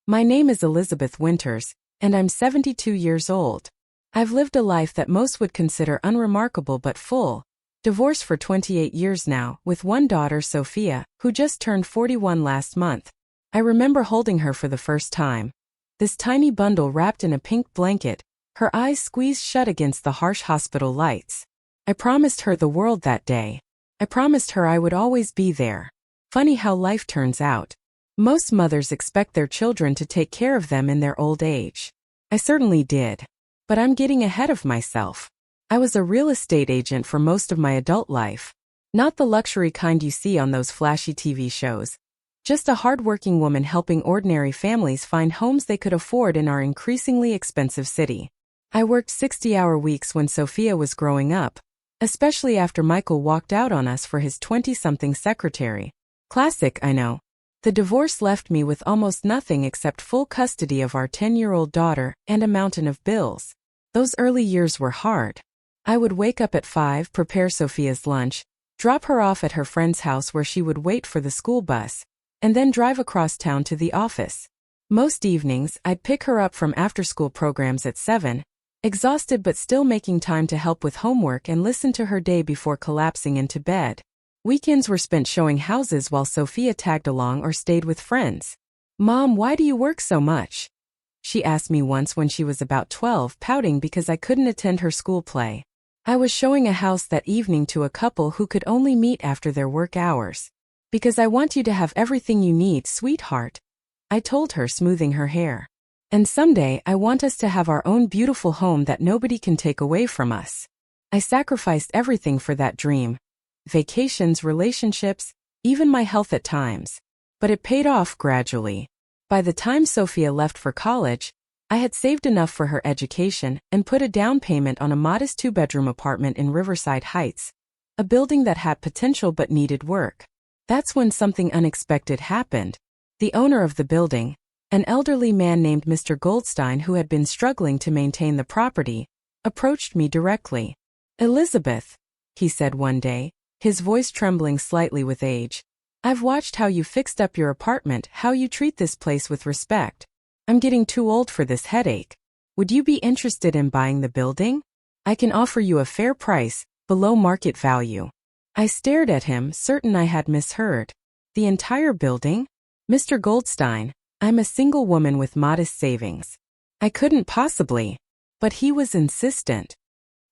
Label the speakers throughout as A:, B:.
A: My name is Elizabeth Winters, and I'm 72 years old. I've lived a life that most would consider unremarkable but full. Divorced for 28 years now, with one daughter, Sophia, who just turned 41 last month. I remember holding her for the first time. This tiny bundle wrapped in a pink blanket, her eyes squeezed shut against the harsh hospital lights. I promised her the world that day. I promised her I would always be there. Funny how life turns out. Most mothers expect their children to take care of them in their old age. I certainly did. But I'm getting ahead of myself. I was a real estate agent for most of my adult life. Not the luxury kind you see on those flashy TV shows. Just a hardworking woman helping ordinary families find homes they could afford in our increasingly expensive city. I worked 60-hour weeks when Sophia was growing up, especially after Michael walked out on us for his 20-something secretary. Classic, I know. The divorce left me with almost nothing except full custody of our 10-year-old daughter and a mountain of bills. Those early years were hard. I would wake up at 5, prepare Sophia's lunch, drop her off at her friend's house where she would wait for the school bus, and then drive across town to the office. Most evenings, I'd pick her up from after-school programs at 7, exhausted but still making time to help with homework and listen to her day before collapsing into bed. Weekends were spent showing houses while Sophia tagged along or stayed with friends. "Mom, why do you work so much?" she asked me once when she was about 12, pouting because I couldn't attend her school play. I was showing a house that evening to a couple who could only meet after their work hours. "Because I want you to have everything you need, sweetheart," I told her, smoothing her hair. "And someday I want us to have our own beautiful home that nobody can take away from us." I sacrificed everything for that dream. Vacations, relationships, even my health at times. But it paid off gradually. By the time Sophia left for college, I had saved enough for her education and put a down payment on a modest 2-bedroom apartment in Riverside Heights, a building that had potential but needed work. That's when something unexpected happened. The owner of the building, an elderly man named Mr. Goldstein who had been struggling to maintain the property, approached me directly. "Elizabeth," he said one day, his voice trembling slightly with age, "I've watched how you fixed up your apartment, how you treat this place with respect. I'm getting too old for this headache. Would you be interested in buying the building? I can offer you a fair price, below market value." I stared at him, certain I had misheard. "The entire building? Mr. Goldstein, I'm a single woman with modest savings. I couldn't possibly." But he was insistent.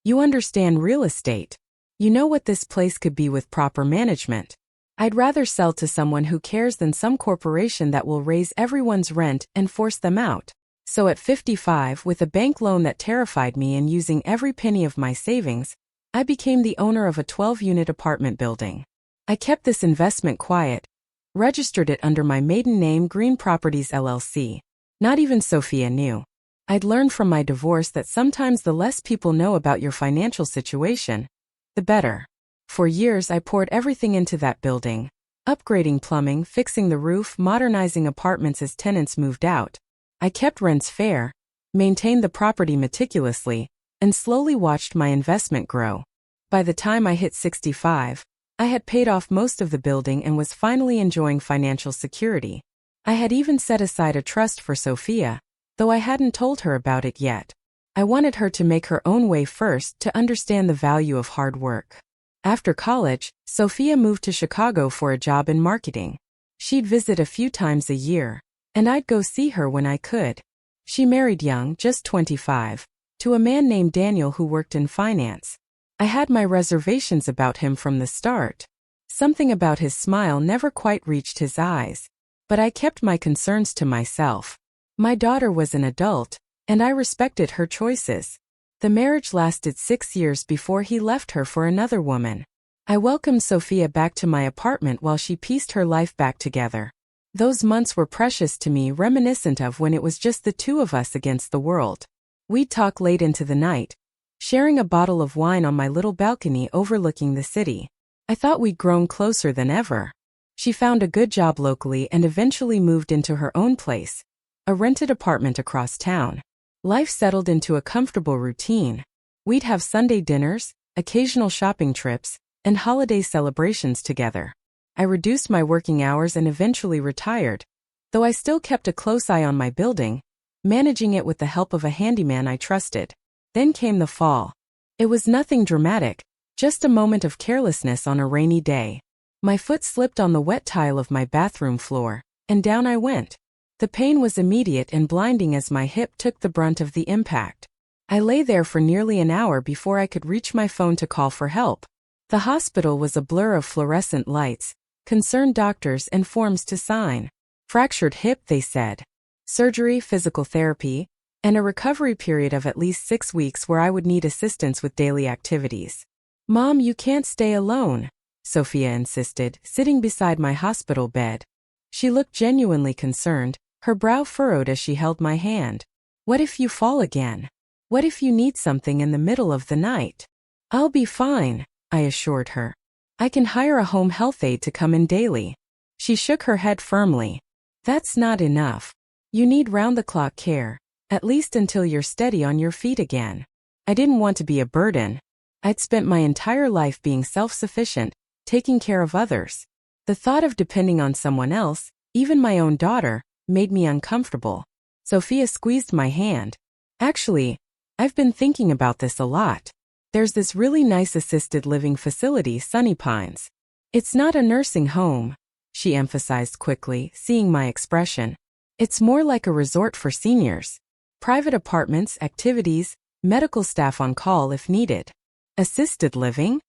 A: "You understand real estate. You know what this place could be with proper management. I'd rather sell to someone who cares than some corporation that will raise everyone's rent and force them out." So at 55, with a bank loan that terrified me and using every penny of my savings, I became the owner of a 12-unit apartment building. I kept this investment quiet, registered it under my maiden name, Green Properties LLC. Not even Sophia knew. I'd learned from my divorce that sometimes the less people know about your financial situation, the better. For years I poured everything into that building, upgrading plumbing, fixing the roof, modernizing apartments as tenants moved out. I kept rents fair, maintained the property meticulously, and slowly watched my investment grow. By the time I hit 65, I had paid off most of the building and was finally enjoying financial security. I had even set aside a trust for Sophia, though I hadn't told her about it yet. I wanted her to make her own way first to understand the value of hard work. After college, Sophia moved to Chicago for a job in marketing. She'd visit a few times a year, and I'd go see her when I could. She married young, just 25, to a man named Daniel who worked in finance. I had my reservations about him from the start. Something about his smile never quite reached his eyes. But I kept my concerns to myself. My daughter was an adult, and I respected her choices. The marriage lasted 6 years before he left her for another woman. I welcomed Sophia back to my apartment while she pieced her life back together. Those months were precious to me, reminiscent of when it was just the two of us against the world. We'd talk late into the night, sharing a bottle of wine on my little balcony overlooking the city. I thought we'd grown closer than ever. She found a good job locally and eventually moved into her own place, a rented apartment across town. Life settled into a comfortable routine. We'd have Sunday dinners, occasional shopping trips, and holiday celebrations together. I reduced my working hours and eventually retired, though I still kept a close eye on my building, managing it with the help of a handyman I trusted. Then came the fall. It was nothing dramatic, just a moment of carelessness on a rainy day. My foot slipped on the wet tile of my bathroom floor, and down I went. The pain was immediate and blinding as my hip took the brunt of the impact. I lay there for nearly an hour before I could reach my phone to call for help. The hospital was a blur of fluorescent lights, concerned doctors and forms to sign. Fractured hip, they said. Surgery, physical therapy, and a recovery period of at least 6 weeks where I would need assistance with daily activities. "Mom, you can't stay alone," Sophia insisted, sitting beside my hospital bed. She looked genuinely concerned, her brow furrowed as she held my hand. "What if you fall again? What if you need something in the middle of the night?" "I'll be fine," I assured her. "I can hire a home health aide to come in daily." She shook her head firmly. "That's not enough. You need round-the-clock care, at least until you're steady on your feet again." I didn't want to be a burden. I'd spent my entire life being self-sufficient, taking care of others. The thought of depending on someone else, even my own daughter, made me uncomfortable. Sophia squeezed my hand. "Actually, I've been thinking about this a lot. There's this really nice assisted living facility, Sunny Pines. It's not a nursing home," she emphasized quickly, seeing my expression. "It's more like a resort for seniors. Private apartments, activities, medical staff on call if needed." "Assisted living?"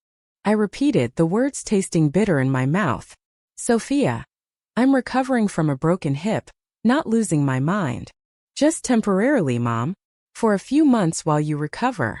A: I repeated, the words tasting bitter in my mouth. "Sophia, I'm recovering from a broken hip, not losing my mind. Just temporarily, Mom. For a few months while you recover."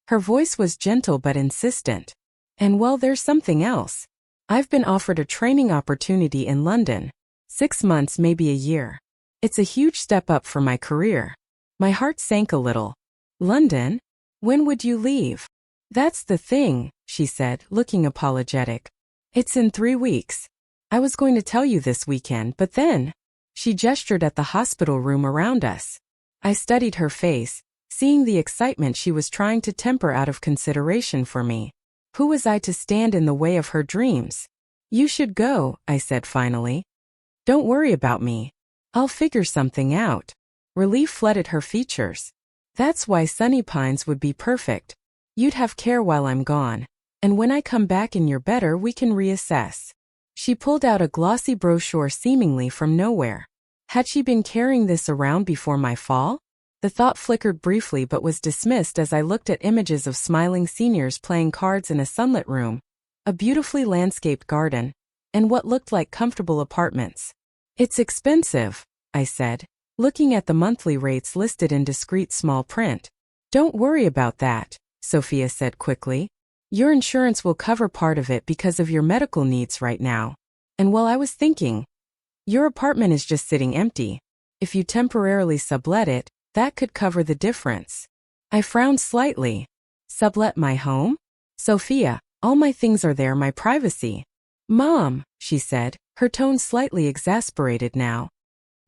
A: Her voice was gentle but insistent. "And well, there's something else. I've been offered a training opportunity in London. 6 months, maybe a year. It's a huge step up for my career." My heart sank a little. "London? When would you leave?" "That's the thing," she said, looking apologetic. "It's in 3 weeks. I was going to tell you this weekend, but then..." She gestured at the hospital room around us. I studied her face, seeing the excitement she was trying to temper out of consideration for me. Who was I to stand in the way of her dreams? "You should go," I said finally. "Don't worry about me. I'll figure something out." Relief flooded her features. "That's why Sunny Pines would be perfect. You'd have care while I'm gone, and when I come back and you're better, we can reassess." She pulled out a glossy brochure seemingly from nowhere. Had she been carrying this around before my fall? The thought flickered briefly but was dismissed as I looked at images of smiling seniors playing cards in a sunlit room, a beautifully landscaped garden, and what looked like comfortable apartments. "It's expensive," I said, looking at the monthly rates listed in discreet small print. "Don't worry about that," Sophia said quickly. "Your insurance will cover part of it because of your medical needs right now. And while I was thinking, your apartment is just sitting empty. If you temporarily sublet it, that could cover the difference." I frowned slightly. "Sublet my home? Sophia, all my things are there, my privacy." "Mom," she said, her tone slightly exasperated now.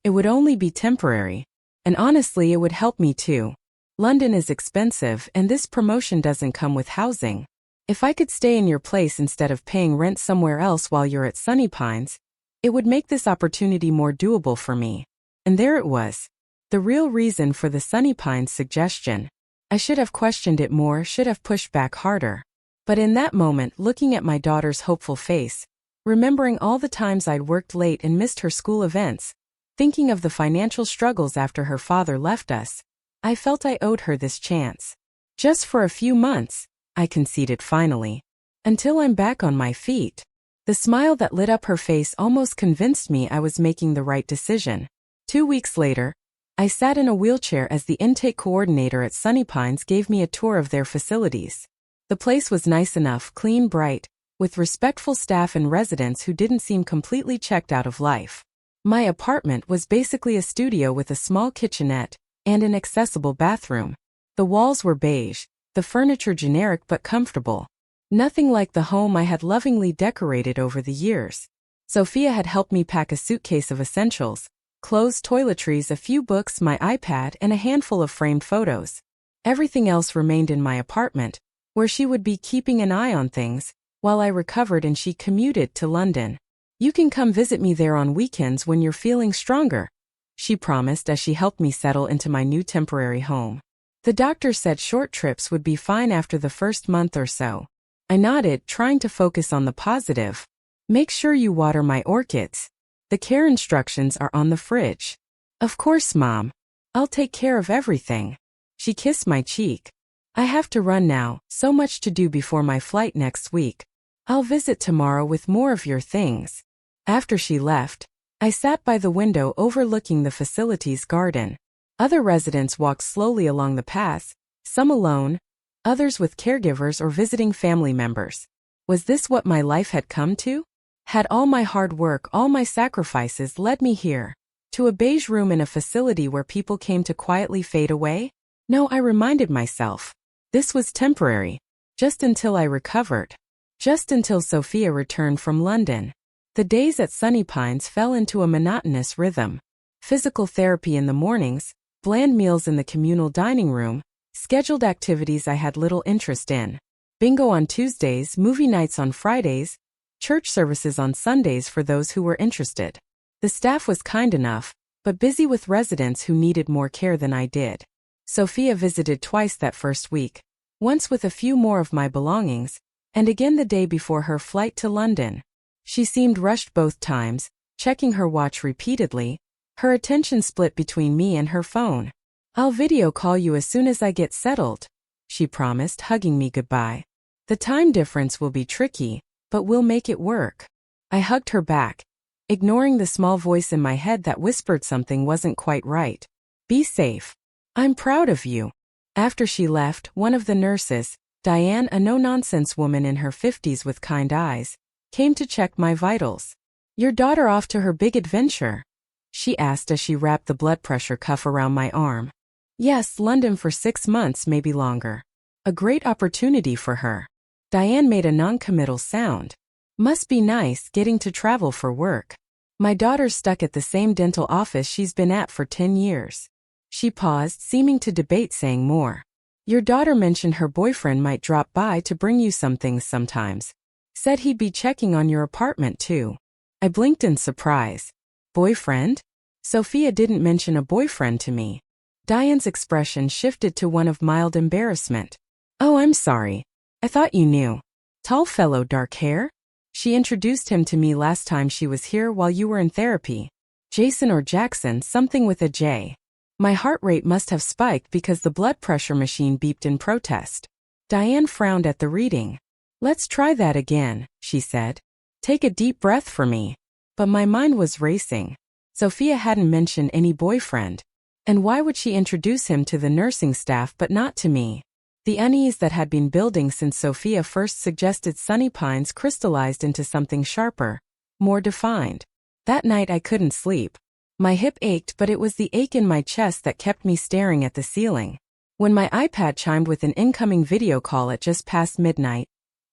A: "It would only be temporary. And honestly, it would help me too. London is expensive and this promotion doesn't come with housing. If I could stay in your place instead of paying rent somewhere else while you're at Sunny Pines, it would make this opportunity more doable for me." And there it was. The real reason for the Sunny Pines suggestion. I should have questioned it more, should have pushed back harder. But in that moment, looking at my daughter's hopeful face, remembering all the times I'd worked late and missed her school events, thinking of the financial struggles after her father left us, I felt I owed her this chance. "Just for a few months," I conceded finally. "Until I'm back on my feet." The smile that lit up her face almost convinced me I was making the right decision. 2 weeks later, I sat in a wheelchair as the intake coordinator at Sunny Pines gave me a tour of their facilities. The place was nice enough, clean, bright, with respectful staff and residents who didn't seem completely checked out of life. My apartment was basically a studio with a small kitchenette and an accessible bathroom. The walls were beige, the furniture generic but comfortable. Nothing like the home I had lovingly decorated over the years. Sophia had helped me pack a suitcase of essentials: clothes, toiletries, a few books, my iPad, and a handful of framed photos. Everything else remained in my apartment, where she would be keeping an eye on things, while I recovered and she commuted to London. You can come visit me there on weekends when you're feeling stronger, she promised as she helped me settle into my new temporary home. The doctor said short trips would be fine after the first month or so. I nodded, trying to focus on the positive. Make sure you water my orchids. The care instructions are on the fridge. Of course, Mom. I'll take care of everything. She kissed my cheek. I have to run now, so much to do before my flight next week. I'll visit tomorrow with more of your things. After she left, I sat by the window overlooking the facility's garden. Other residents walked slowly along the paths, some alone, others with caregivers or visiting family members. Was this what my life had come to? Had all my hard work, all my sacrifices led me here? To a beige room in a facility where people came to quietly fade away? No, I reminded myself. This was temporary. Just until I recovered. Just until Sophia returned from London. The days at Sunny Pines fell into a monotonous rhythm. Physical therapy in the mornings, bland meals in the communal dining room, scheduled activities I had little interest in. Bingo on Tuesdays, movie nights on Fridays, church services on Sundays for those who were interested. The staff was kind enough, but busy with residents who needed more care than I did. Sophia visited twice that first week, once with a few more of my belongings, and again the day before her flight to London. She seemed rushed both times, checking her watch repeatedly, her attention split between me and her phone. I'll video call you as soon as I get settled, she promised, hugging me goodbye. The time difference will be tricky, but we'll make it work. I hugged her back, ignoring the small voice in my head that whispered something wasn't quite right. Be safe. I'm proud of you. After she left, one of the nurses, Diane, a no-nonsense woman in her 50s with kind eyes, came to check my vitals. Your daughter off to her big adventure? She asked as she wrapped the blood pressure cuff around my arm. Yes, London for 6 months, maybe longer. A great opportunity for her. Diane made a non-committal sound. Must be nice getting to travel for work. My daughter's stuck at the same dental office she's been at for 10 years. She paused, seeming to debate saying more. Your daughter mentioned her boyfriend might drop by to bring you some things sometimes. Said he'd be checking on your apartment too. I blinked in surprise. Boyfriend? Sophia didn't mention a boyfriend to me. Diane's expression shifted to one of mild embarrassment. Oh, I'm sorry. I thought you knew. Tall fellow, dark hair? She introduced him to me last time she was here while you were in therapy. Jason or Jackson, something with a J. My heart rate must have spiked because the blood pressure machine beeped in protest. Diane frowned at the reading. Let's try that again, she said. Take a deep breath for me. But my mind was racing. Sophia hadn't mentioned any boyfriend. And why would she introduce him to the nursing staff but not to me? The unease that had been building since Sophia first suggested Sunny Pines crystallized into something sharper, more defined. That night I couldn't sleep. My hip ached, but it was the ache in my chest that kept me staring at the ceiling. When my iPad chimed with an incoming video call at just past midnight,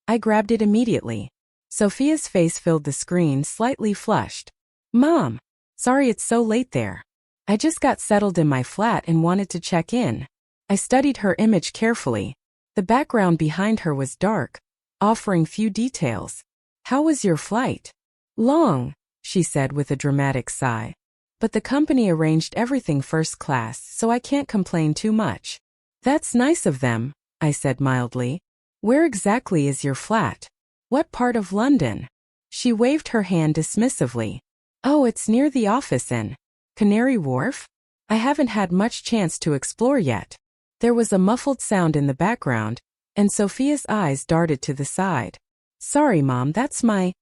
A: I grabbed it immediately. Sophia's face filled the screen, slightly flushed. Mom! Sorry it's so late there. I just got settled in my flat and wanted to check in. I studied her image carefully. The background behind her was dark, offering few details. How was your flight? Long, she said with a dramatic sigh. But the company arranged everything first class, so I can't complain too much. That's nice of them, I said mildly. Where exactly is your flat? What part of London? She waved her hand dismissively. Oh, it's near the office in Canary Wharf? I haven't had much chance to explore yet. There was a muffled sound in the background, and Sophia's eyes darted to the side. Sorry, Mom, that's my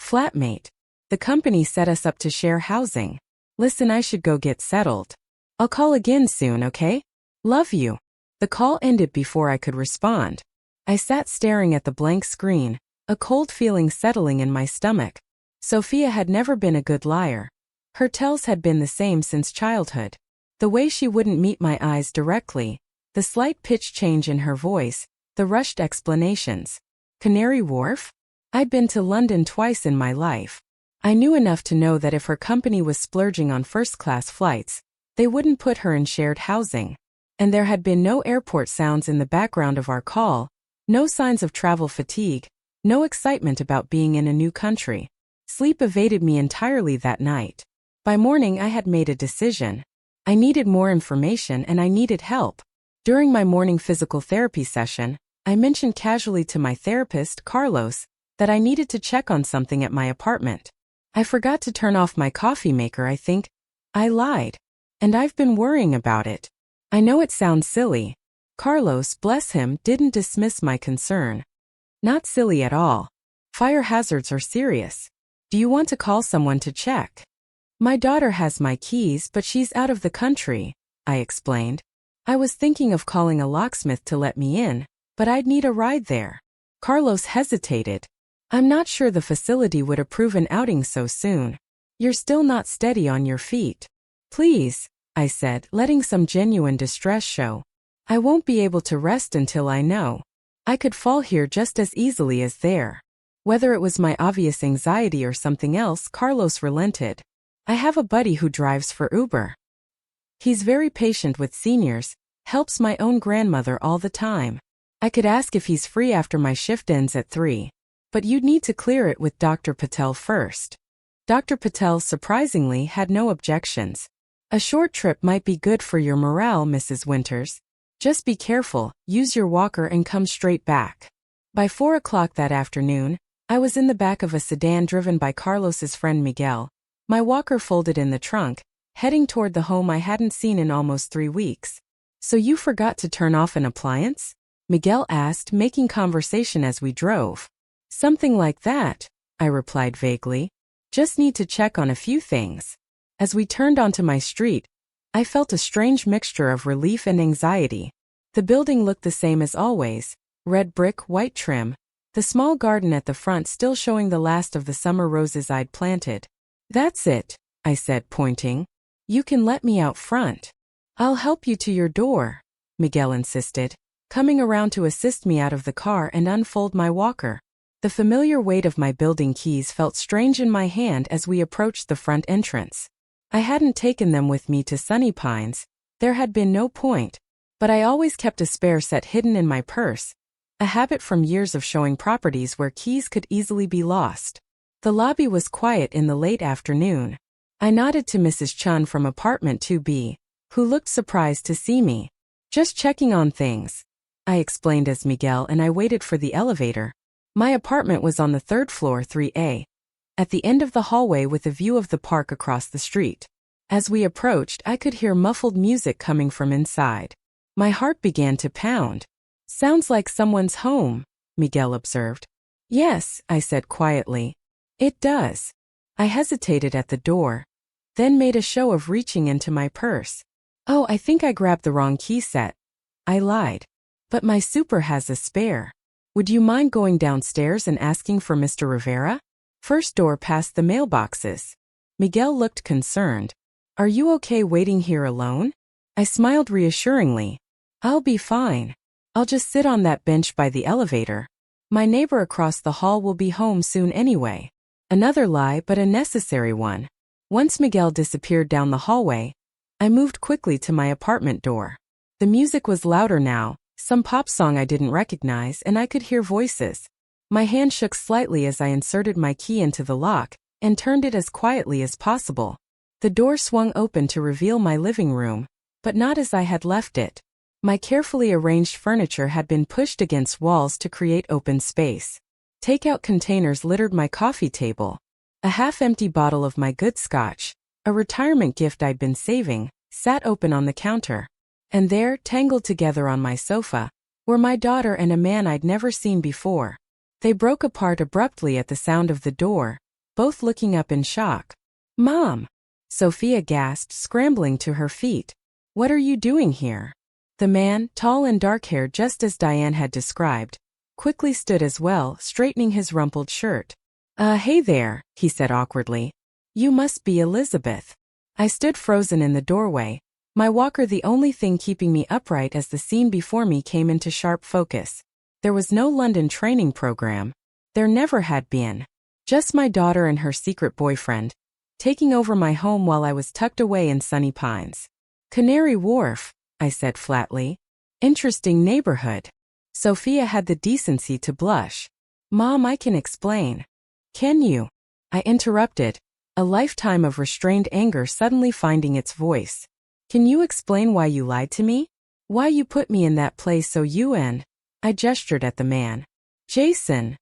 A: flatmate. The company set us up to share housing. Listen, I should go get settled. I'll call again soon, okay? Love you. The call ended before I could respond. I sat staring at the blank screen, a cold feeling settling in my stomach. Sophia had never been a good liar. Her tells had been the same since childhood. The way she wouldn't meet my eyes directly, the slight pitch change in her voice, the rushed explanations. Canary Wharf? I'd been to London twice in my life. I knew enough to know that if her company was splurging on first-class flights, they wouldn't put her in shared housing. And there had been no airport sounds in the background of our call, no signs of travel fatigue, no excitement about being in a new country. Sleep evaded me entirely that night. By morning I had made a decision. I needed more information and I needed help. During my morning physical therapy session, I mentioned casually to my therapist, Carlos, that I needed to check on something at my apartment. I forgot to turn off my coffee maker, I think. I lied. And I've been worrying about it. I know it sounds silly. Carlos, bless him, didn't dismiss my concern. Not silly at all. Fire hazards are serious. Do you want to call someone to check? My daughter has my keys, but she's out of the country, I explained. I was thinking of calling a locksmith to let me in, but I'd need a ride there. Carlos hesitated. I'm not sure the facility would approve an outing so soon. You're still not steady on your feet. Please, I said, letting some genuine distress show. I won't be able to rest until I know. I could fall here just as easily as there. Whether it was my obvious anxiety or something else, Carlos relented. I have a buddy who drives for Uber. He's very patient with seniors, helps my own grandmother all the time. I could ask if he's free after my shift ends at 3. But you'd need to clear it with Dr. Patel first. Dr. Patel surprisingly had no objections. A short trip might be good for your morale, Mrs. Winters. Just be careful, use your walker and come straight back. By 4 o'clock that afternoon, I was in the back of a sedan driven by Carlos's friend Miguel, my walker folded in the trunk, heading toward the home I hadn't seen in almost 3 weeks. So you forgot to turn off an appliance? Miguel asked, making conversation as we drove. Something like that, I replied vaguely. Just need to check on a few things. As we turned onto my street, I felt a strange mixture of relief and anxiety. The building looked the same as always, red brick, white trim, the small garden at the front still showing the last of the summer roses I'd planted. That's it, I said, pointing. You can let me out front. I'll help you to your door, Miguel insisted, coming around to assist me out of the car and unfold my walker. The familiar weight of my building keys felt strange in my hand as we approached the front entrance. I hadn't taken them with me to Sunny Pines, there had been no point, but I always kept a spare set hidden in my purse, a habit from years of showing properties where keys could easily be lost. The lobby was quiet in the late afternoon. I nodded to Mrs. Chun from apartment 2B, who looked surprised to see me. Just checking on things, I explained as Miguel and I waited for the elevator. My apartment was on the 3rd floor, 3A, at the end of the hallway with a view of the park across the street. As we approached, I could hear muffled music coming from inside. My heart began to pound. Sounds like someone's home, Miguel observed. Yes, I said quietly. It does. I hesitated at the door, then made a show of reaching into my purse. Oh, I think I grabbed the wrong key set. I lied. But my super has a spare. Would you mind going downstairs and asking for Mr. Rivera? First door past the mailboxes. Miguel looked concerned. Are you okay waiting here alone? I smiled reassuringly. I'll be fine. I'll just sit on that bench by the elevator. My neighbor across the hall will be home soon anyway. Another lie, but a necessary one. Once Miguel disappeared down the hallway, I moved quickly to my apartment door. The music was louder now, some pop song I didn't recognize, and I could hear voices. My hand shook slightly as I inserted my key into the lock and turned it as quietly as possible. The door swung open to reveal my living room, but not as I had left it. My carefully arranged furniture had been pushed against walls to create open space. Takeout containers littered my coffee table. A half-empty bottle of my good scotch, a retirement gift I'd been saving, sat open on the counter. And there, tangled together on my sofa, were my daughter and a man I'd never seen before. They broke apart abruptly at the sound of the door, both looking up in shock. Mom! Sophia gasped, scrambling to her feet. What are you doing here? The man, tall and dark-haired just as Diane had described, quickly stood as well, straightening his rumpled shirt. Hey there, he said awkwardly. You must be Elizabeth. I stood frozen in the doorway, my walker the only thing keeping me upright as the scene before me came into sharp focus. There was no London training program. There never had been. Just my daughter and her secret boyfriend, taking over my home while I was tucked away in Sunny Pines. Canary Wharf, I said flatly. Interesting neighborhood. Sophia had the decency to blush. Mom, I can explain. Can you? I interrupted, a lifetime of restrained anger suddenly finding its voice. Can you explain why you lied to me? Why you put me in that place so you and… I gestured at the man. Jason,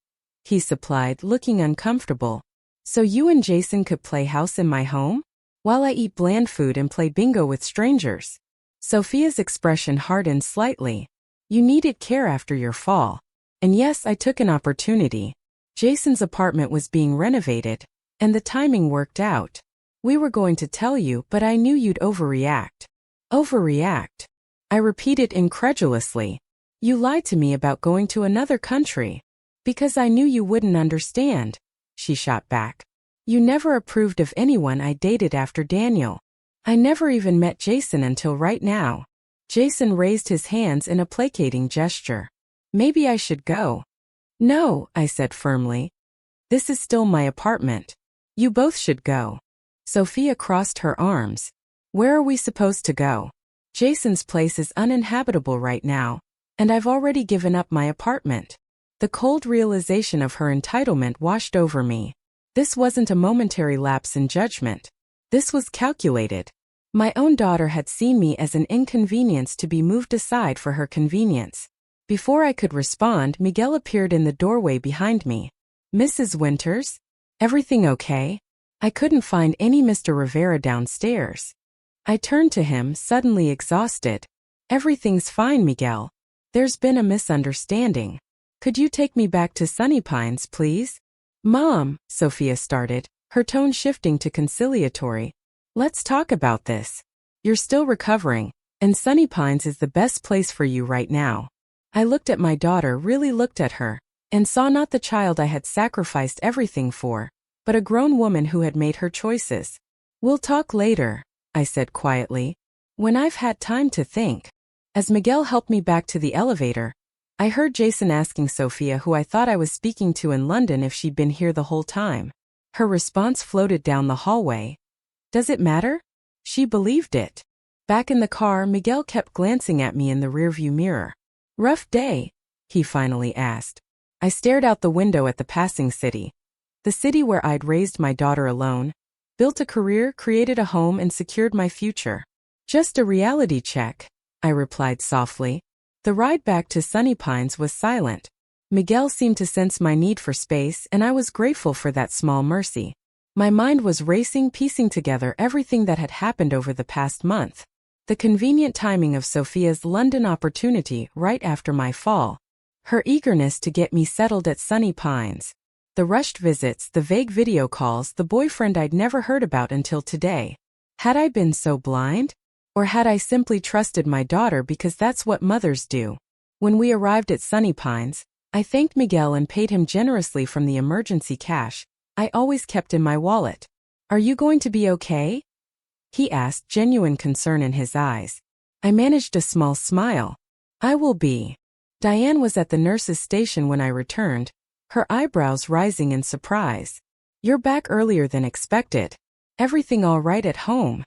A: he supplied, looking uncomfortable. So you and Jason could play house in my home? While I eat bland food and play bingo with strangers. Sophia's expression hardened slightly. You needed care after your fall. And yes, I took an opportunity. Jason's apartment was being renovated, and the timing worked out. We were going to tell you, but I knew you'd overreact. Overreact? I repeated incredulously. You lied to me about going to another country. Because I knew you wouldn't understand, she shot back. You never approved of anyone I dated after Daniel. I never even met Jason until right now. Jason raised his hands in a placating gesture. Maybe I should go. No, I said firmly. This is still my apartment. You both should go. Sophia crossed her arms. Where are we supposed to go? Jason's place is uninhabitable right now, and I've already given up my apartment. The cold realization of her entitlement washed over me. This wasn't a momentary lapse in judgment. This was calculated. My own daughter had seen me as an inconvenience to be moved aside for her convenience. Before I could respond, Miguel appeared in the doorway behind me. Mrs. Winters? Everything okay? I couldn't find any Mr. Rivera downstairs. I turned to him, suddenly exhausted. Everything's fine, Miguel. There's been a misunderstanding. Could you take me back to Sunny Pines, please? Mom, Sophia started, her tone shifting to conciliatory. Let's talk about this. You're still recovering, and Sunny Pines is the best place for you right now. I looked at my daughter, really looked at her, and saw not the child I had sacrificed everything for, but a grown woman who had made her choices. We'll talk later, I said quietly, when I've had time to think. As Miguel helped me back to the elevator, I heard Jason asking Sophia, who I thought I was speaking to in London, if she'd been here the whole time. Her response floated down the hallway. Does it matter? She believed it. Back in the car, Miguel kept glancing at me in the rearview mirror. Rough day? He finally asked. I stared out the window at the passing city. The city where I'd raised my daughter alone, built a career, created a home, and secured my future. Just a reality check, I replied softly. The ride back to Sunny Pines was silent. Miguel seemed to sense my need for space, and I was grateful for that small mercy. My mind was racing, piecing together everything that had happened over the past month. The convenient timing of Sophia's London opportunity right after my fall. Her eagerness to get me settled at Sunny Pines. The rushed visits, the vague video calls, the boyfriend I'd never heard about until today. Had I been so blind? Or had I simply trusted my daughter because that's what mothers do? When we arrived at Sunny Pines, I thanked Miguel and paid him generously from the emergency cash I always kept in my wallet. Are you going to be okay? He asked, genuine concern in his eyes. I managed a small smile. I will be. Diane was at the nurse's station when I returned, her eyebrows rising in surprise. You're back earlier than expected. Everything all right at home?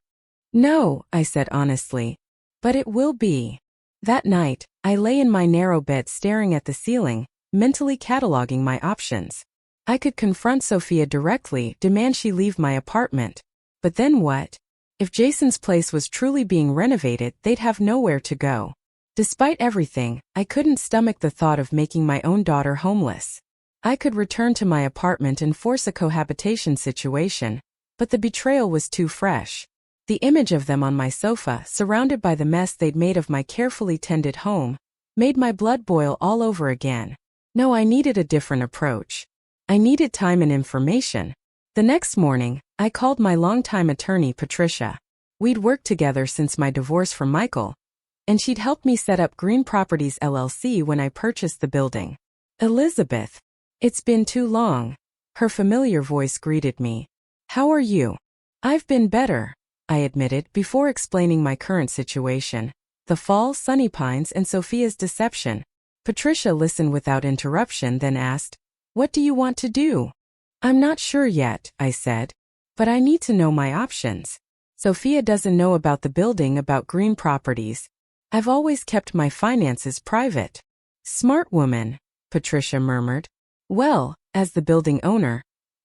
A: No, I said honestly. But it will be. That night, I lay in my narrow bed staring at the ceiling, mentally cataloging my options. I could confront Sophia directly, demand she leave my apartment. But then what? If Jason's place was truly being renovated, they'd have nowhere to go. Despite everything, I couldn't stomach the thought of making my own daughter homeless. I could return to my apartment and force a cohabitation situation, but the betrayal was too fresh. The image of them on my sofa, surrounded by the mess they'd made of my carefully tended home, made my blood boil all over again. No, I needed a different approach. I needed time and information. The next morning, I called my longtime attorney, Patricia. We'd worked together since my divorce from Michael, and she'd helped me set up Green Properties LLC when I purchased the building. Elizabeth. It's been too long. Her familiar voice greeted me. How are you? I've been better, I admitted, before explaining my current situation, the fall, Sunny Pines, and Sophia's deception. Patricia listened without interruption, then asked, What do you want to do? I'm not sure yet, I said, but I need to know my options. Sophia doesn't know about the building, about Green Properties. I've always kept my finances private. Smart woman, Patricia murmured. Well, as the building owner,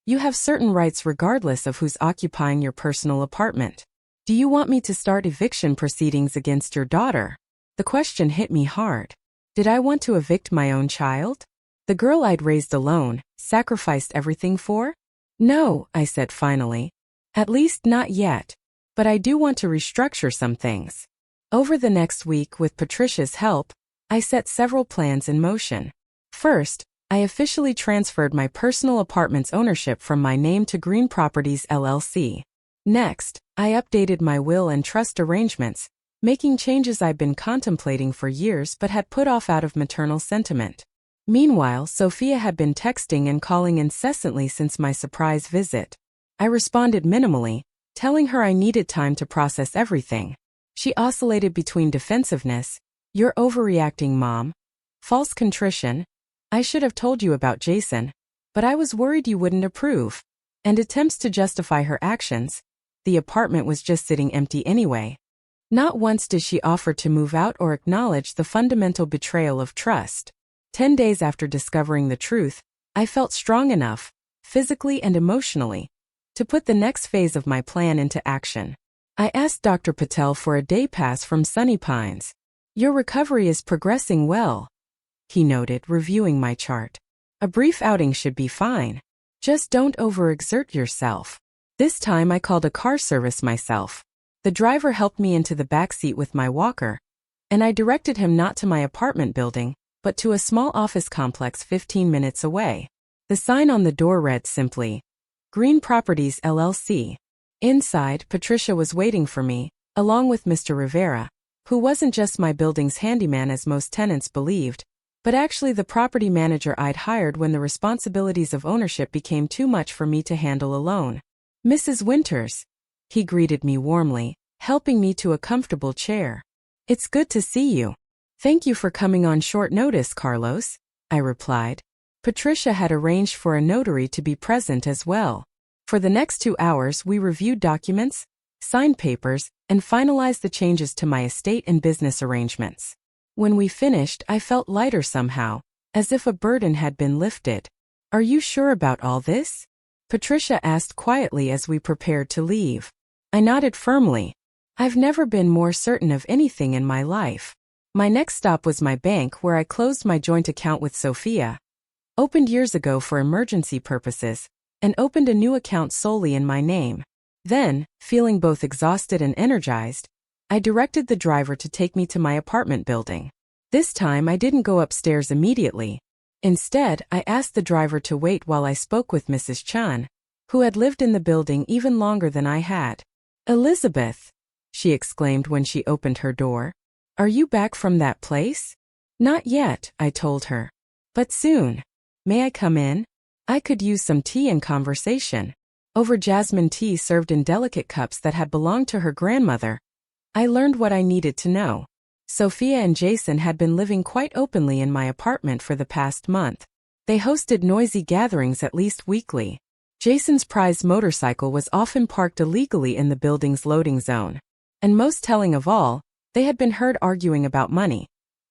A: You have certain rights regardless of who's occupying your personal apartment. Do you want me to start eviction proceedings against your daughter? The question hit me hard. Did I want to evict my own child? The girl I'd raised alone, sacrificed everything for? No, I said finally. At least not yet. But I do want to restructure some things. Over the next week, with Patricia's help, I set several plans in motion. First, I officially transferred my personal apartment's ownership from my name to Green Properties LLC. Next, I updated my will and trust arrangements, making changes I'd been contemplating for years but had put off out of maternal sentiment. Meanwhile, Sophia had been texting and calling incessantly since my surprise visit. I responded minimally, telling her I needed time to process everything. She oscillated between defensiveness, "You're overreacting, Mom," false contrition, "I should have told you about Jason, but I was worried you wouldn't approve," and attempts to justify her actions. The apartment was just sitting empty anyway. Not once did she offer to move out or acknowledge the fundamental betrayal of trust. 10 days after discovering the truth, I felt strong enough, physically and emotionally, to put the next phase of my plan into action. I asked Dr. Patel for a day pass from Sunny Pines. "Your recovery is progressing well," he noted, reviewing my chart. "A brief outing should be fine. Just don't overexert yourself." This time I called a car service myself. The driver helped me into the back seat with my walker, and I directed him not to my apartment building, but to a small office complex 15 minutes away. The sign on the door read simply, "Green Properties LLC." Inside, Patricia was waiting for me, along with Mr. Rivera, who wasn't just my building's handyman as most tenants believed, but actually the property manager I'd hired when the responsibilities of ownership became too much for me to handle alone. "Mrs. Winters," he greeted me warmly, helping me to a comfortable chair. "It's good to see you." "Thank you for coming on short notice, Carlos," I replied. Patricia had arranged for a notary to be present as well. For the next 2 hours we reviewed documents, signed papers, and finalized the changes to my estate and business arrangements. When we finished, I felt lighter somehow, as if a burden had been lifted. "Are you sure about all this?" Patricia asked quietly as we prepared to leave. I nodded firmly. I've never been more certain of anything in my life. My next stop was my bank, where I closed my joint account with Sophia, opened years ago for emergency purposes, and opened a new account solely in my name. Then, feeling both exhausted and energized, I directed the driver to take me to my apartment building. This time I didn't go upstairs immediately. Instead, I asked the driver to wait while I spoke with Mrs. Chan, who had lived in the building even longer than I had. "Elizabeth," she exclaimed when she opened her door. "Are you back from that place?" "Not yet," I told her. "But soon. May I come in? I could use some tea and conversation." Over jasmine tea served in delicate cups that had belonged to her grandmother, I learned what I needed to know. Sophia and Jason had been living quite openly in my apartment for the past month. They hosted noisy gatherings at least weekly. Jason's prized motorcycle was often parked illegally in the building's loading zone. And most telling of all, they had been heard arguing about money,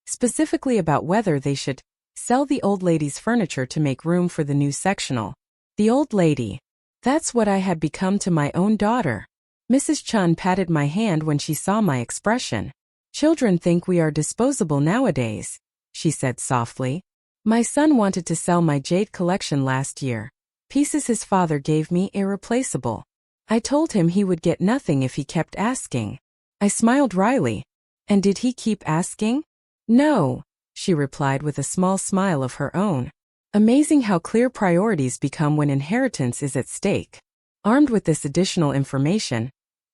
A: specifically about whether they should sell the old lady's furniture to make room for the new sectional. The old lady. That's what I had become to my own daughter. Mrs. Chun patted my hand when she saw my expression. "Children think we are disposable nowadays," she said softly. "My son wanted to sell my jade collection last year. Pieces his father gave me irreplaceable. I told him he would get nothing if he kept asking." I smiled wryly. "And did he keep asking?" "No," she replied with a small smile of her own. Amazing how clear priorities become when inheritance is at stake. Armed with this additional information,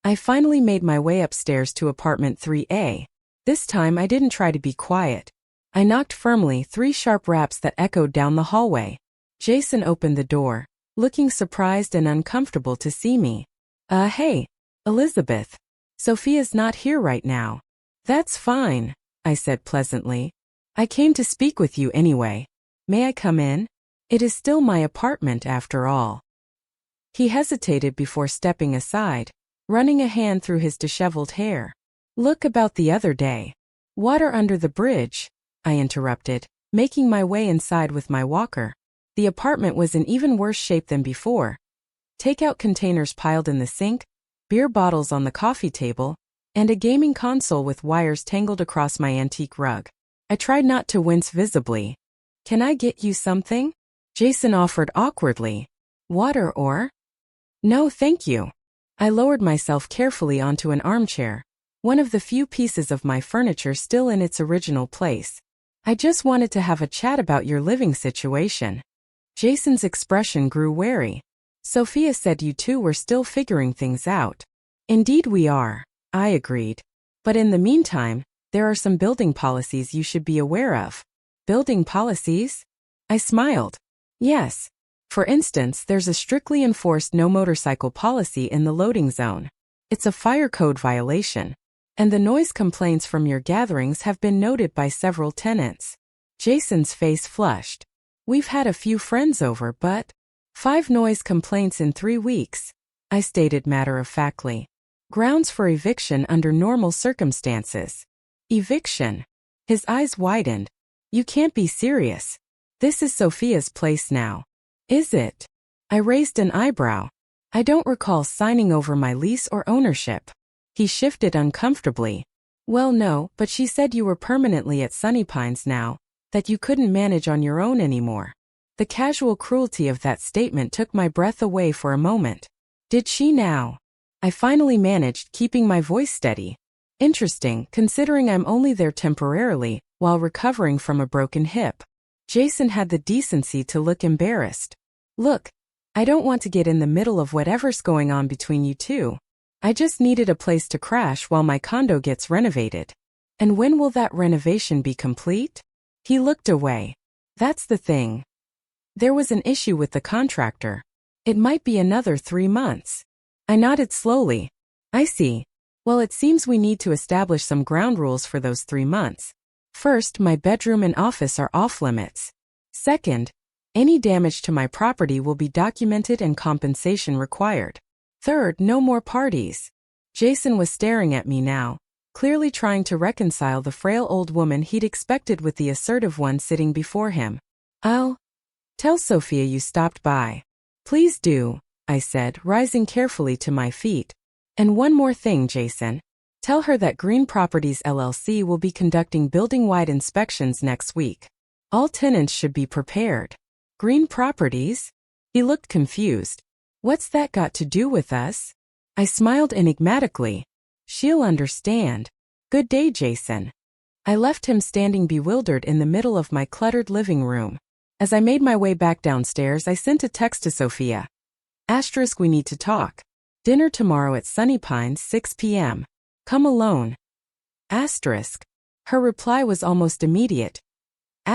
A: I finally made my way upstairs to apartment 3A. This time I didn't try to be quiet. I knocked firmly, 3 sharp raps that echoed down the hallway. Jason opened the door, looking surprised and uncomfortable to see me. Hey, Elizabeth. Sophia's not here right now." "That's fine," I said pleasantly. "I came to speak with you anyway. May I come in? It is still my apartment after all." He hesitated before stepping aside, running a hand through his disheveled hair. "Look, about the other day. Water under the bridge," I interrupted, making my way inside with my walker. The apartment was in even worse shape than before. Takeout containers piled in the sink, beer bottles on the coffee table, and a gaming console with wires tangled across my antique rug. I tried not to wince visibly. "Can I get you something?" Jason offered awkwardly. "Water or?" "No, thank you." I lowered myself carefully onto an armchair, one of the few pieces of my furniture still in its original place. "I just wanted to have a chat about your living situation." Jason's expression grew wary. "Sophia said you two were still figuring things out." "Indeed we are," I agreed. "But in the meantime, there are some building policies you should be aware of." "Building policies?" I smiled. "Yes. For instance, there's a strictly enforced no motorcycle policy in the loading zone. It's a fire code violation. And the noise complaints from your gatherings have been noted by several tenants." Jason's face flushed. "We've had a few friends over, but 5 noise complaints in 3 weeks, I stated matter-of-factly. "Grounds for eviction under normal circumstances." "Eviction?" His eyes widened. "You can't be serious. This is Sophia's place now." "Is it?" I raised an eyebrow. "I don't recall signing over my lease or ownership." He shifted uncomfortably. "Well, no, but she said you were permanently at Sunny Pines now, that you couldn't manage on your own anymore." The casual cruelty of that statement took my breath away for a moment. "Did she now?" I finally managed, keeping my voice steady. "Interesting, considering I'm only there temporarily, while recovering from a broken hip." Jason had the decency to look embarrassed. "Look, I don't want to get in the middle of whatever's going on between you two. I just needed a place to crash while my condo gets renovated." "And when will that renovation be complete?" He looked away. "That's the thing. There was an issue with the contractor. It might be another 3 months." I nodded slowly. "I see. Well, it seems we need to establish some ground rules for those 3 months. First, my bedroom and office are off limits. Second, any damage to my property will be documented and compensation required. Third, no more parties." Jason was staring at me now, clearly trying to reconcile the frail old woman he'd expected with the assertive one sitting before him. "I'll tell Sophia you stopped by." "Please do," I said, rising carefully to my feet. "And one more thing, Jason. Tell her that Green Properties LLC will be conducting building-wide inspections next week. All tenants should be prepared." "Green Properties?" He looked confused. "What's that got to do with us?" I smiled enigmatically. "She'll understand. Good day, Jason." I left him standing bewildered in the middle of my cluttered living room. As I made my way back downstairs, I sent a text to Sophia. *, we need to talk. Dinner tomorrow at Sunny Pines, 6 p.m. Come alone. *. Her reply was almost immediate. *,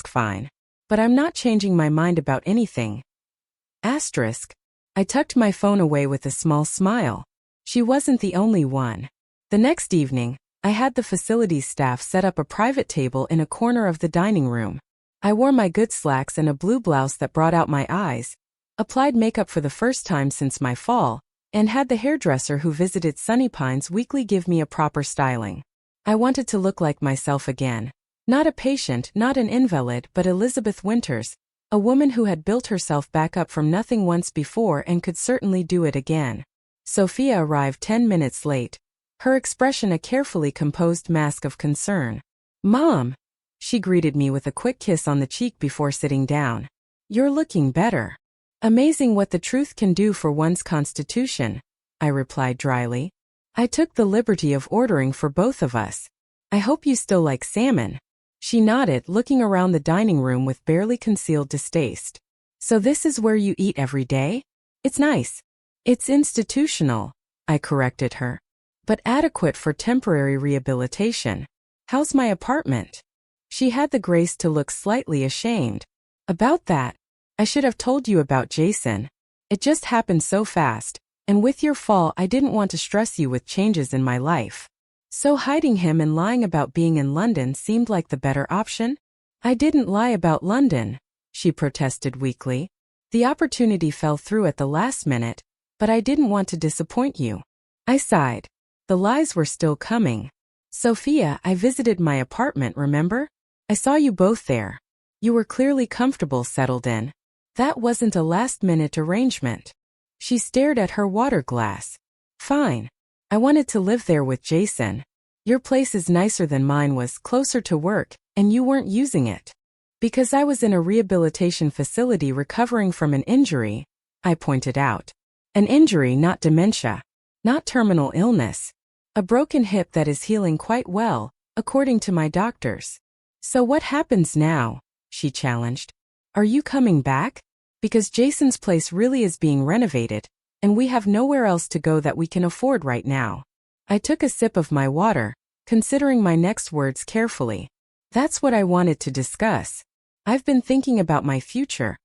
A: fine. But I'm not changing my mind about anything. *. I tucked my phone away with a small smile. She wasn't the only one. The next evening, I had the facilities staff set up a private table in a corner of the dining room. I wore my good slacks and a blue blouse that brought out my eyes, applied makeup for the first time since my fall, and had the hairdresser who visited Sunny Pines weekly give me a proper styling. I wanted to look like myself again. Not a patient, not an invalid, but Elizabeth Winters, a woman who had built herself back up from nothing once before and could certainly do it again. Sophia arrived 10 minutes late, her expression a carefully composed mask of concern. "Mom!" She greeted me with a quick kiss on the cheek before sitting down. "You're looking better." "Amazing what the truth can do for one's constitution," I replied dryly. "I took the liberty of ordering for both of us. I hope you still like salmon." She nodded, looking around the dining room with barely concealed distaste. "So this is where you eat every day? It's nice." "It's institutional," I corrected her, "but adequate for temporary rehabilitation. How's my apartment?" She had the grace to look slightly ashamed. "About that, I should have told you about Jason. It just happened so fast, and with your fall I didn't want to stress you with changes in my life. So hiding him and lying about being in London seemed like the better option?" "I didn't lie about London," she protested weakly. "The opportunity fell through at the last minute, but I didn't want to disappoint you." I sighed. The lies were still coming. "Sophia, I visited my apartment, remember? I saw you both there. You were clearly comfortable settled in. That wasn't a last-minute arrangement. She stared at her water glass. Fine. I wanted to live there with Jason. Your place is nicer than mine was, closer to work, and you weren't using it. Because I was in a rehabilitation facility recovering from an injury, I pointed out. An injury, not dementia. Not terminal illness. A broken hip that is healing quite well, according to my doctors. So what happens now? She challenged. Are you coming back? Because Jason's place really is being renovated, and we have nowhere else to go that we can afford right now. I took a sip of my water, considering my next words carefully. That's what I wanted to discuss. I've been thinking about my future,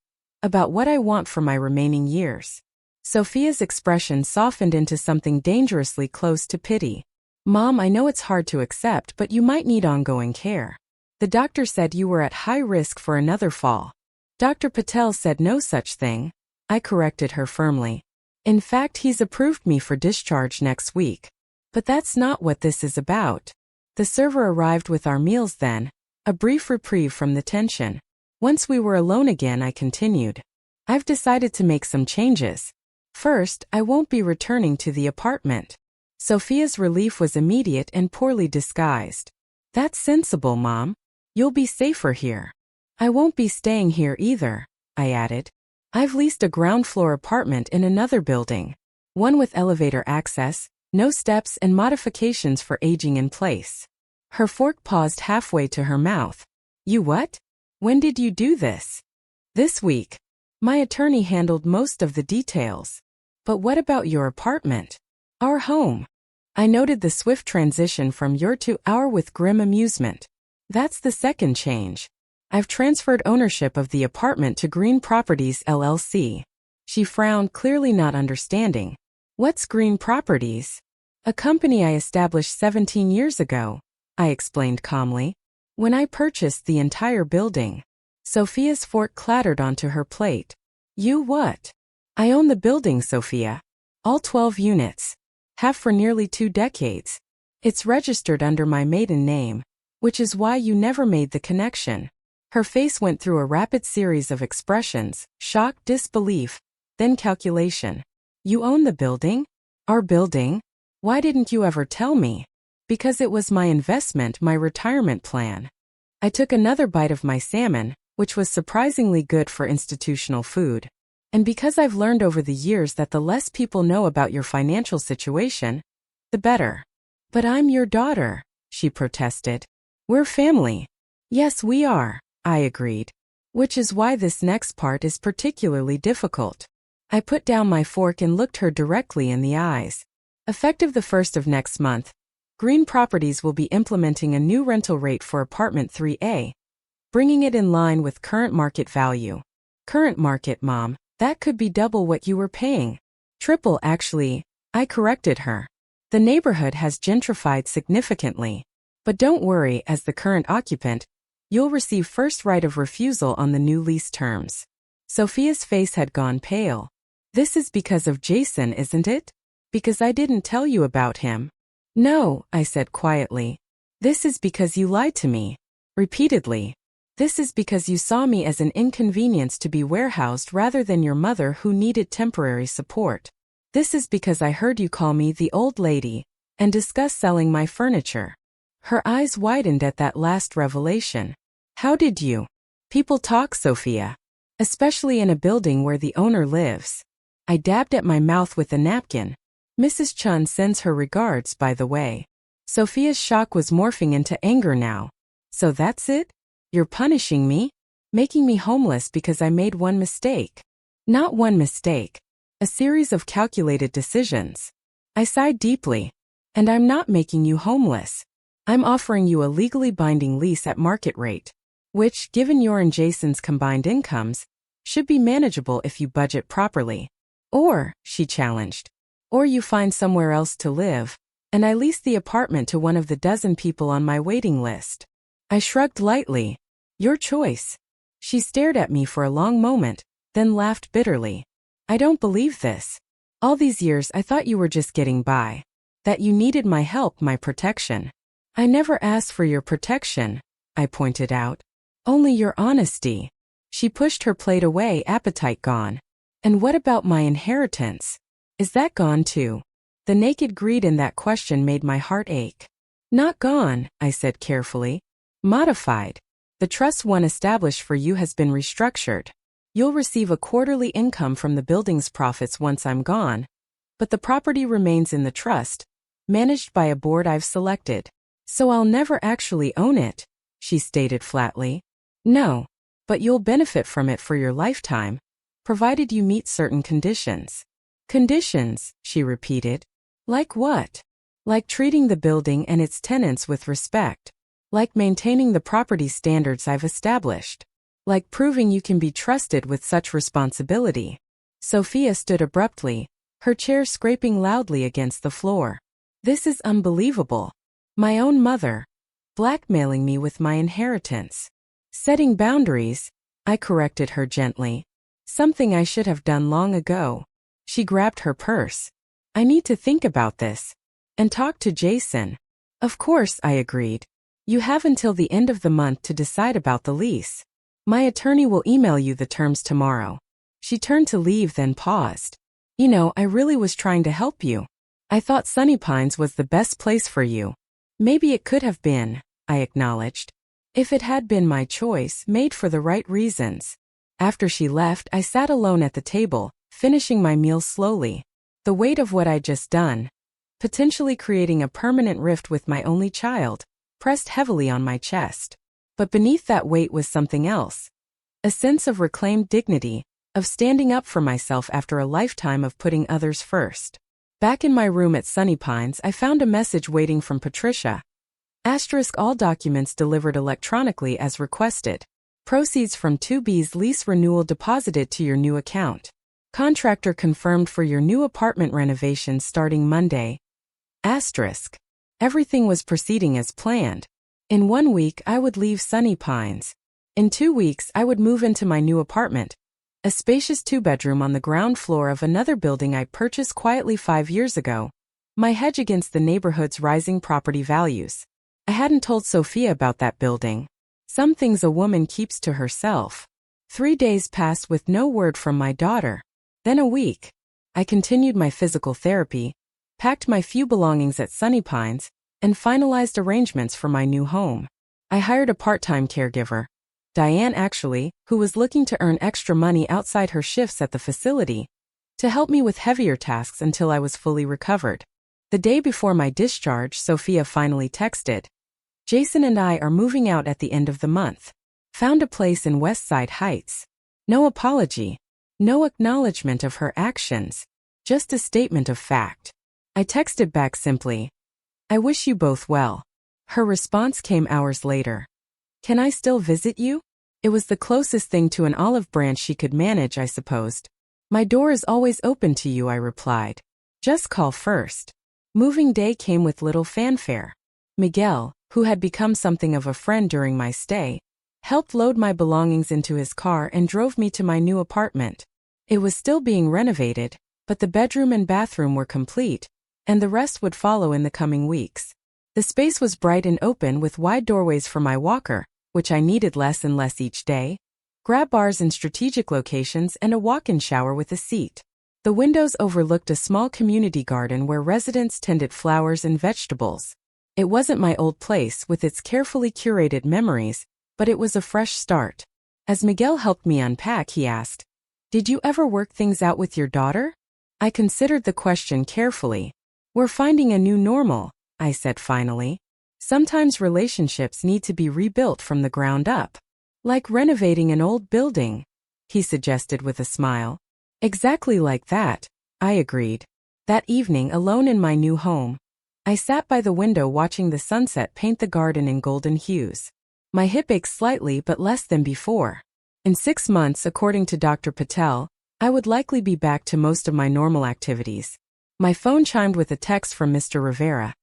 A: about what I want for my remaining years. Sophia's expression softened into something dangerously close to pity. Mom, I know it's hard to accept, but you might need ongoing care. The doctor said you were at high risk for another fall. Dr. Patel said no such thing. I corrected her firmly. In fact, he's approved me for discharge next week. But that's not what this is about. The server arrived with our meals then, a brief reprieve from the tension. Once we were alone again, I continued. I've decided to make some changes. First, I won't be returning to the apartment. Sophia's relief was immediate and poorly disguised. That's sensible, Mom. You'll be safer here. I won't be staying here either, I added. I've leased a ground-floor apartment in another building. One with elevator access, no steps and modifications for aging in place. Her fork paused halfway to her mouth. You what? When did you do this? This week. My attorney handled most of the details. But what about your apartment? Our home. I noted the swift transition from your to our with grim amusement. That's the second change. I've transferred ownership of the apartment to Green Properties LLC. She frowned, clearly not understanding. What's Green Properties? A company I established 17 years ago, I explained calmly. When I purchased the entire building. Sophia's fork clattered onto her plate. You what? I own the building, Sophia. All 12 units. Have for nearly 2 decades. It's registered under my maiden name, which is why you never made the connection. Her face went through a rapid series of expressions, shock, disbelief, then calculation. You own the building? Our building? Why didn't you ever tell me? Because it was my investment, my retirement plan. I took another bite of my salmon, which was surprisingly good for institutional food. And because I've learned over the years that the less people know about your financial situation, the better. But I'm your daughter, she protested. We're family. Yes, we are, I agreed. Which is why this next part is particularly difficult. I put down my fork and looked her directly in the eyes. Effective the 1st of next month, Green Properties will be implementing a new rental rate for apartment 3A, bringing it in line with current market value. Current market, Mom, that could be double what you were paying. Triple, actually, I corrected her. The neighborhood has gentrified significantly. But don't worry, as the current occupant, you'll receive first right of refusal on the new lease terms. Sophia's face had gone pale. This is because of Jason, isn't it? Because I didn't tell you about him. No, I said quietly. This is because you lied to me. Repeatedly. This is because you saw me as an inconvenience to be warehoused rather than your mother who needed temporary support. This is because I heard you call me the old lady and discuss selling my furniture. Her eyes widened at that last revelation. How did you? People talk, Sophia. Especially in a building where the owner lives. I dabbed at my mouth with a napkin. Mrs. Chun sends her regards, by the way. Sophia's shock was morphing into anger now. So that's it? You're punishing me? Making me homeless because I made one mistake. Not one mistake. A series of calculated decisions. I sighed deeply. And I'm not making you homeless. I'm offering you a legally binding lease at market rate, which, given your and Jason's combined incomes, should be manageable if you budget properly. Or, she challenged, or you find somewhere else to live, and I lease the apartment to one of the dozen people on my waiting list. I shrugged lightly. Your choice. She stared at me for a long moment, then laughed bitterly. I don't believe this. All these years I thought you were just getting by. That you needed my help, my protection. I never asked for your protection, I pointed out. Only your honesty. She pushed her plate away, appetite gone. And what about my inheritance? Is that gone too? The naked greed in that question made my heart ache. Not gone, I said carefully. Modified. The trust one established for you has been restructured. You'll receive a quarterly income from the building's profits once I'm gone, but the property remains in the trust, managed by a board I've selected. So I'll never actually own it, she stated flatly. No, but you'll benefit from it for your lifetime, provided you meet certain conditions. Conditions, she repeated. Like what? Like treating the building and its tenants with respect. Like maintaining the property standards I've established. Like proving you can be trusted with such responsibility. Sophia stood abruptly, her chair scraping loudly against the floor. This is unbelievable. My own mother. Blackmailing me with my inheritance. Setting boundaries, I corrected her gently. Something I should have done long ago. She grabbed her purse. I need to think about this. And talk to Jason. Of course, I agreed. You have until the end of the month to decide about the lease. My attorney will email you the terms tomorrow. She turned to leave, then paused. You know, I really was trying to help you. I thought Sunny Pines was the best place for you. Maybe it could have been, I acknowledged. If it had been my choice, made for the right reasons. After she left, I sat alone at the table, finishing my meal slowly. The weight of what I'd just done, potentially creating a permanent rift with my only child, pressed heavily on my chest. But beneath that weight was something else. A sense of reclaimed dignity, of standing up for myself after a lifetime of putting others first. Back in my room at Sunny Pines, I found a message waiting from Patricia. * all documents delivered electronically as requested. Proceeds from 2B's lease renewal deposited to your new account. Contractor confirmed for your new apartment renovation starting Monday. * Everything was proceeding as planned. In 1 week, I would leave Sunny Pines. In 2 weeks, I would move into my new apartment. A spacious 2-bedroom on the ground floor of another building I purchased quietly 5 years ago. My hedge against the neighborhood's rising property values. I hadn't told Sophia about that building. Some things a woman keeps to herself. 3 days passed with no word from my daughter. Then a week. I continued my physical therapy, packed my few belongings at Sunny Pines, and finalized arrangements for my new home. I hired a part-time caregiver, Diane actually, who was looking to earn extra money outside her shifts at the facility, to help me with heavier tasks until I was fully recovered. The day before my discharge, Sophia finally texted. Jason and I are moving out at the end of the month. Found a place in West Side Heights. No apology. No acknowledgement of her actions. Just a statement of fact. I texted back simply, I wish you both well. Her response came hours later. Can I still visit you? It was the closest thing to an olive branch she could manage, I supposed. My door is always open to you, I replied. Just call first. Moving day came with little fanfare. Miguel, who had become something of a friend during my stay, helped load my belongings into his car and drove me to my new apartment. It was still being renovated, but the bedroom and bathroom were complete, and the rest would follow in the coming weeks. The space was bright and open with wide doorways for my walker, which I needed less and less each day, grab bars in strategic locations, and a walk-in shower with a seat. The windows overlooked a small community garden where residents tended flowers and vegetables. It wasn't my old place with its carefully curated memories, but it was a fresh start. As Miguel helped me unpack, he asked, Did you ever work things out with your daughter? I considered the question carefully. We're finding a new normal, I said finally. Sometimes relationships need to be rebuilt from the ground up. Like renovating an old building, he suggested with a smile. Exactly like that, I agreed. That evening, alone in my new home, I sat by the window watching the sunset paint the garden in golden hues. My hip ached slightly but less than before. In 6 months, according to Dr. Patel, I would likely be back to most of my normal activities. My phone chimed with a text from Mr. Rivera.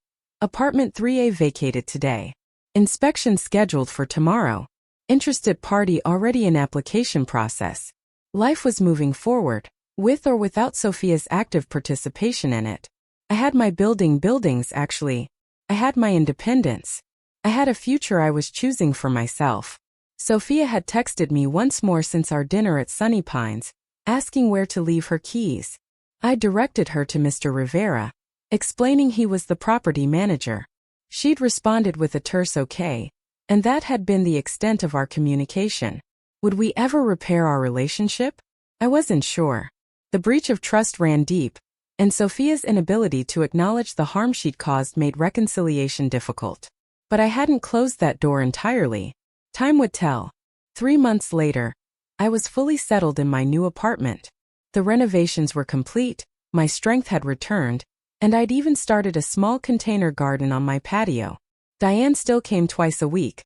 A: Apartment 3A vacated today. Inspection scheduled for tomorrow. Interested party already in application process. Life was moving forward, with or without Sophia's active participation in it. I had my buildings actually. I had my independence. I had a future I was choosing for myself. Sophia had texted me once more since our dinner at Sunny Pines, asking where to leave her keys. I directed her to Mr. Rivera, explaining he was the property manager. She'd responded with a terse okay, and that had been the extent of our communication. Would we ever repair our relationship? I wasn't sure. The breach of trust ran deep, and Sophia's inability to acknowledge the harm she'd caused made reconciliation difficult. But I hadn't closed that door entirely. Time would tell. 3 months later, I was fully settled in my new apartment. The renovations were complete, my strength had returned, and I'd even started a small container garden on my patio. Diane still came twice a week.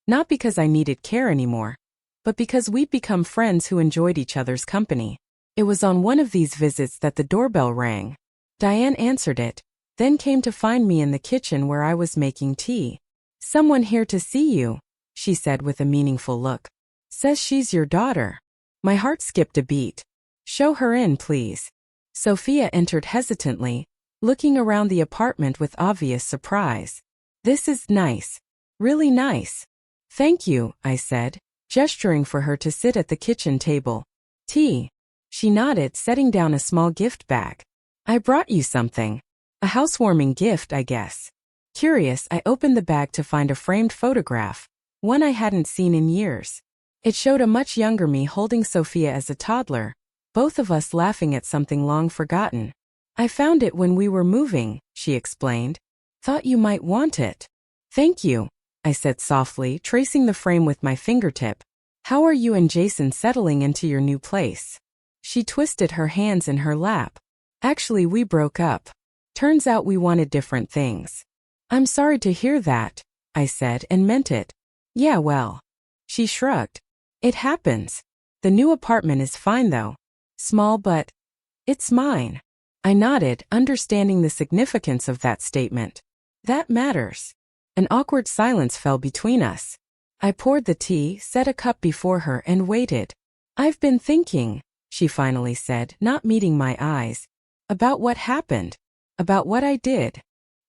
A: Not because I needed care anymore, but because we'd become friends who enjoyed each other's company. It was on one of these visits that the doorbell rang. Diane answered it, then came to find me in the kitchen where I was making tea. "Someone here to see you," she said with a meaningful look. "Says she's your daughter." My heart skipped a beat. "Show her in, please." Sophia entered hesitantly, looking around the apartment with obvious surprise. "This is nice. Really nice." "Thank you," I said, gesturing for her to sit at the kitchen table. "Tea." She nodded, setting down a small gift bag. "I brought you something. A housewarming gift, I guess." Curious, I opened the bag to find a framed photograph, one I hadn't seen in years. It showed a much younger me holding Sophia as a toddler, both of us laughing at something long forgotten. "I found it when we were moving," she explained. "Thought you might want it." "Thank you," I said softly, tracing the frame with my fingertip. "How are you and Jason settling into your new place?" She twisted her hands in her lap. "Actually, we broke up. Turns out we wanted different things." "I'm sorry to hear that," I said, and meant it. "Yeah, well." She shrugged. "It happens. The new apartment is fine though. Small but it's mine." I nodded, understanding the significance of that statement. "That matters." An awkward silence fell between us. I poured the tea, set a cup before her, and waited. "I've been thinking," she finally said, not meeting my eyes, "about what happened, about what I did.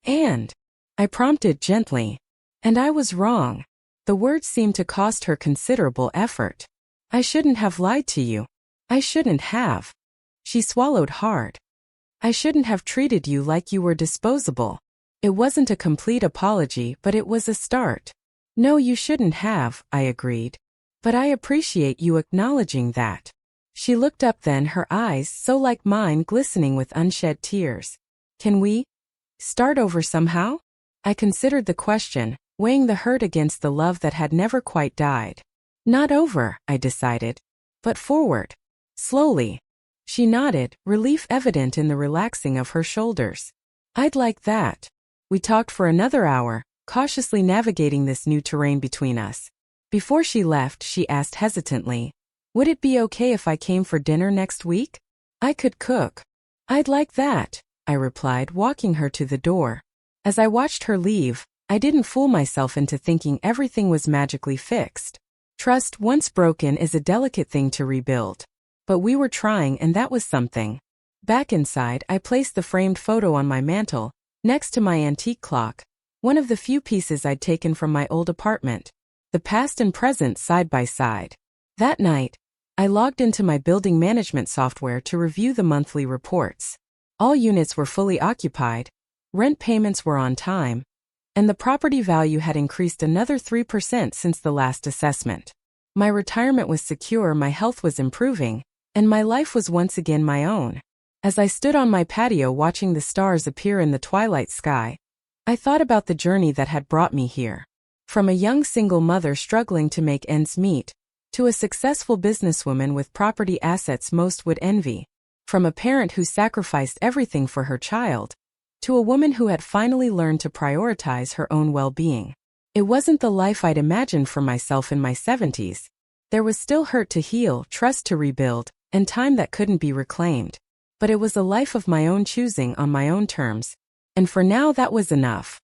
A: And," I prompted gently, "and I was wrong." The words seemed to cost her considerable effort. "I shouldn't have lied to you. I shouldn't have." She swallowed hard. "I shouldn't have treated you like you were disposable." It wasn't a complete apology, but it was a start. "No, you shouldn't have," I agreed. "But I appreciate you acknowledging that." She looked up then, her eyes, so like mine, glistening with unshed tears. "Can we start over somehow?" I considered the question, weighing the hurt against the love that had never quite died. "Not over," I decided, "but forward. Slowly." She nodded, relief evident in the relaxing of her shoulders. "I'd like that." We talked for another hour, cautiously navigating this new terrain between us. Before she left, she asked hesitantly, "Would it be okay if I came for dinner next week? I could cook." "I'd like that," I replied, walking her to the door. As I watched her leave, I didn't fool myself into thinking everything was magically fixed. Trust, once broken, is a delicate thing to rebuild. But we were trying, and that was something. Back inside, I placed the framed photo on my mantel, next to my antique clock, one of the few pieces I'd taken from my old apartment. The past and present side by side. That night, I logged into my building management software to review the monthly reports. All units were fully occupied, rent payments were on time, and the property value had increased another 3% since the last assessment. My retirement was secure, my health was improving, and my life was once again my own. As I stood on my patio watching the stars appear in the twilight sky, I thought about the journey that had brought me here. From a young single mother struggling to make ends meet, to a successful businesswoman with property assets most would envy. From a parent who sacrificed everything for her child, to a woman who had finally learned to prioritize her own well-being. It wasn't the life I'd imagined for myself in my 70s. There was still hurt to heal, trust to rebuild, and time that couldn't be reclaimed. But it was a life of my own choosing on my own terms, and for now that was enough.